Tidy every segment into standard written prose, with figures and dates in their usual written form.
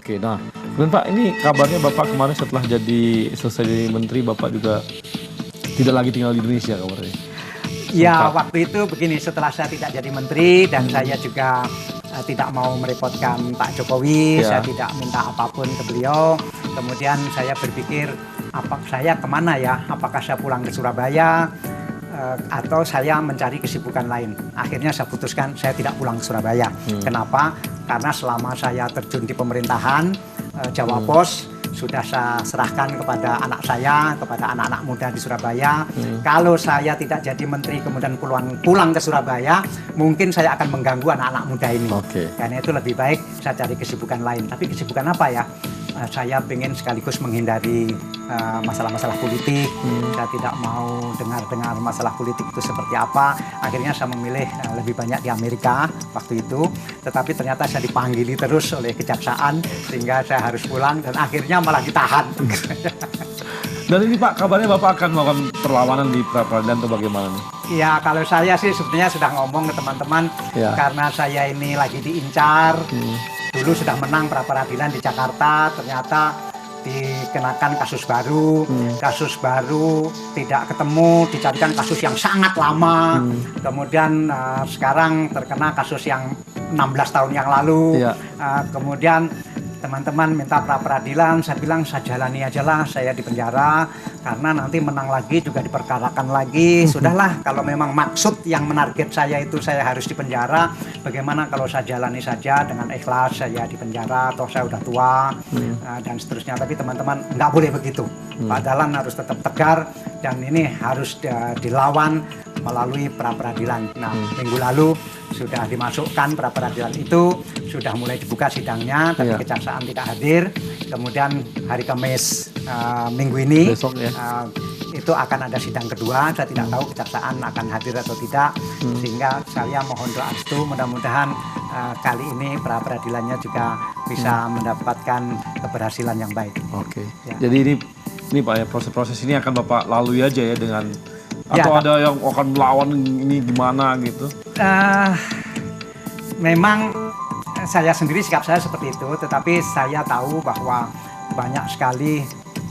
Oke, nah, kemudian Pak, ini kabarnya Bapak kemarin setelah selesai jadi menteri, Bapak juga tidak lagi tinggal di Indonesia kabarnya. Ya, waktu itu begini, setelah saya tidak jadi menteri dan saya juga tidak mau merepotkan Pak Jokowi, saya tidak minta apapun ke beliau. Kemudian saya berpikir, saya kemana ya? Apakah saya pulang ke Surabaya atau saya mencari kesibukan lain? Akhirnya saya putuskan saya tidak pulang ke Surabaya. Kenapa? Karena selama saya terjun di pemerintahan, Jawa Pos sudah saya serahkan kepada anak saya, kepada anak-anak muda di Surabaya. Kalau saya tidak jadi menteri kemudian pulang ke Surabaya, mungkin saya akan mengganggu anak-anak muda ini. Karena itu lebih baik saya cari kesibukan lain. Tapi kesibukan apa ya? Saya ingin sekaligus menghindari masalah-masalah politik. Saya tidak mau dengar-dengar masalah politik itu seperti apa. Akhirnya saya memilih lebih banyak di Amerika waktu itu. Tetapi ternyata saya dipanggili terus oleh kejaksaan sehingga saya harus pulang dan akhirnya malah ditahan. Dan ini Pak, kabarnya Bapak akan melakukan perlawanan di pra-peradilan atau bagaimana nih? Ya, kalau saya sih sebenarnya sudah ngomong ke teman-teman karena saya ini lagi diincar. Dulu sudah menang pra-peradilan di Jakarta, ternyata dikenakan kasus baru, tidak ketemu, dicarikan kasus yang sangat lama. Kemudian sekarang terkena kasus yang 16 tahun yang lalu. Kemudian teman-teman minta pra-peradilan, saya bilang saya jalani aja lah, saya di penjara karena nanti menang lagi juga diperkarakan lagi. Sudahlah, kalau memang maksud yang menarget saya itu saya harus di penjara, bagaimana kalau saya jalani saja dengan ikhlas, saya di penjara, toh saya udah tua dan seterusnya. Tapi teman-teman nggak boleh begitu. Pak Dahlan harus tetap tegar dan ini harus dilawan melalui pra-peradilan. Nah, minggu lalu sudah dimasukkan pra-peradilan itu, sudah mulai dibuka sidangnya, tapi kejaksaan tidak hadir. Kemudian hari Kamis minggu ini besok, itu akan ada sidang kedua. Saya tidak tahu kejaksaan akan hadir atau tidak, sehingga saya mohon doa restu, mudah-mudahan kali ini pra-peradilannya juga bisa mendapatkan keberhasilan yang baik. Jadi ini Pak ya, proses-proses ini akan Bapak lalui aja ya dengan atau ada yang akan melawan ini gimana gitu? Memang saya sendiri sikap saya seperti itu, tetapi saya tahu bahwa banyak sekali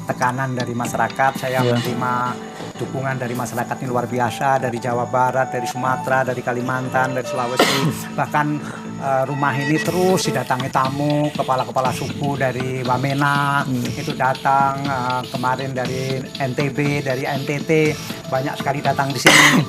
tekanan dari masyarakat. Saya menerima dukungan dari masyarakat ini luar biasa, dari Jawa Barat, dari Sumatera, dari Kalimantan, dari Sulawesi. Bahkan rumah ini terus didatangi tamu, kepala-kepala suku dari Wamena itu datang, kemarin dari NTB, dari NTT, banyak sekali datang di sini.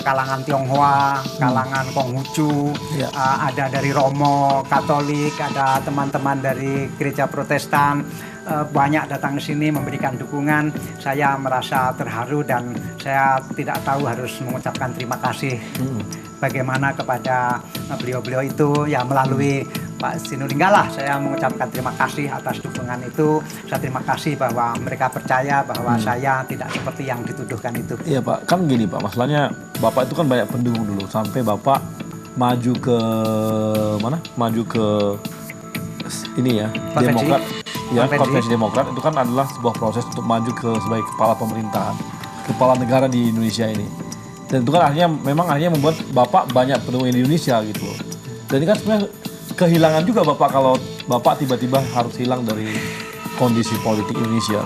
Kalangan Tionghoa, kalangan Konghucu, ada dari Romo, Katolik, ada teman-teman dari gereja Protestan, banyak datang ke sini memberikan dukungan. Saya merasa terharu dan saya tidak tahu harus mengucapkan terima kasih bagaimana kepada beliau-beliau itu ya, melalui Pak Sinulinga saya mengucapkan terima kasih atas dukungan itu. Saya terima kasih bahwa mereka percaya bahwa saya tidak seperti yang dituduhkan itu. Iya Pak, kan gini Pak, masalahnya Bapak itu kan banyak pendukung dulu sampai Bapak maju ke mana? Maju ke ini ya, Demokrat. Ya, konvensi Demokrat itu kan adalah sebuah proses untuk maju sebagai kepala pemerintahan, kepala negara di Indonesia ini. Dan itu kan akhirnya membuat Bapak banyak pendukung di Indonesia gitu loh. Dan ini kan sebenarnya kehilangan juga Bapak kalau Bapak tiba-tiba harus hilang dari kondisi politik Indonesia.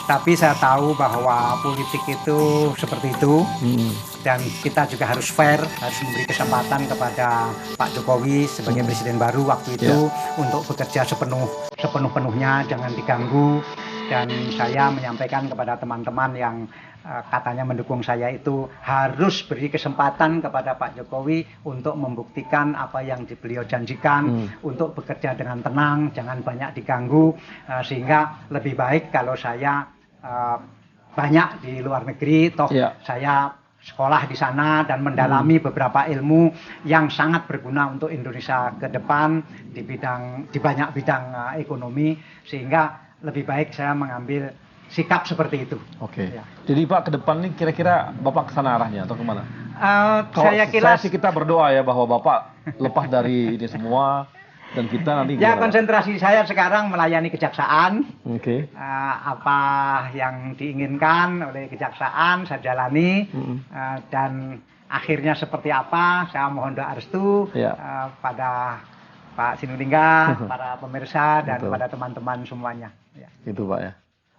Tapi saya tahu bahwa politik itu seperti itu. Dan kita juga harus fair, harus memberi kesempatan kepada Pak Jokowi sebagai presiden baru waktu itu untuk bekerja sepenuh-penuhnya, jangan diganggu. Dan saya menyampaikan kepada teman-teman yang katanya mendukung saya itu harus beri kesempatan kepada Pak Jokowi untuk membuktikan apa yang beliau janjikan, untuk bekerja dengan tenang, jangan banyak diganggu, sehingga lebih baik kalau saya banyak di luar negeri, toh saya sekolah di sana dan mendalami beberapa ilmu yang sangat berguna untuk Indonesia ke depan di banyak bidang ekonomi, sehingga lebih baik saya mengambil sikap seperti itu. Jadi Pak, ke depan nih kira-kira Bapak kesana arahnya atau kemana? Saya sih kita berdoa ya bahwa Bapak lepas dari ini semua dan kita nanti konsentrasi saya sekarang melayani kejaksaan. Apa yang diinginkan oleh kejaksaan saya jalani, dan akhirnya seperti apa saya mohon doa restu pada Pak Sinulinga, para pemirsa dan kepada teman-teman semuanya. Ya. Itu Pak ya.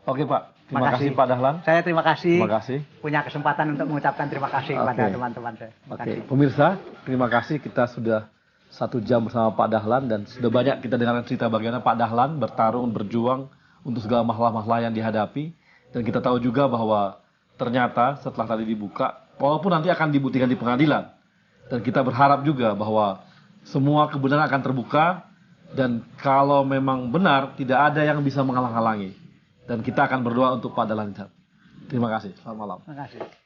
Oke Pak, terima kasih Pak Dahlan. Saya terima kasih. Terima kasih. Punya kesempatan untuk mengucapkan terima kasih kepada teman-teman saya. Oke, pemirsa, terima kasih kita sudah 1 jam bersama Pak Dahlan dan sudah banyak kita dengarkan cerita bagaimana Pak Dahlan bertarung, berjuang untuk segala masalah-masalah yang dihadapi. Dan kita tahu juga bahwa ternyata setelah tadi dibuka, walaupun nanti akan dibuktikan di pengadilan, dan kita berharap juga bahwa semua kebenaran akan terbuka, dan kalau memang benar, tidak ada yang bisa menghalang-halangi. Dan kita akan berdoa untuk Pak Dahlan. Terima kasih, selamat malam. Terima kasih.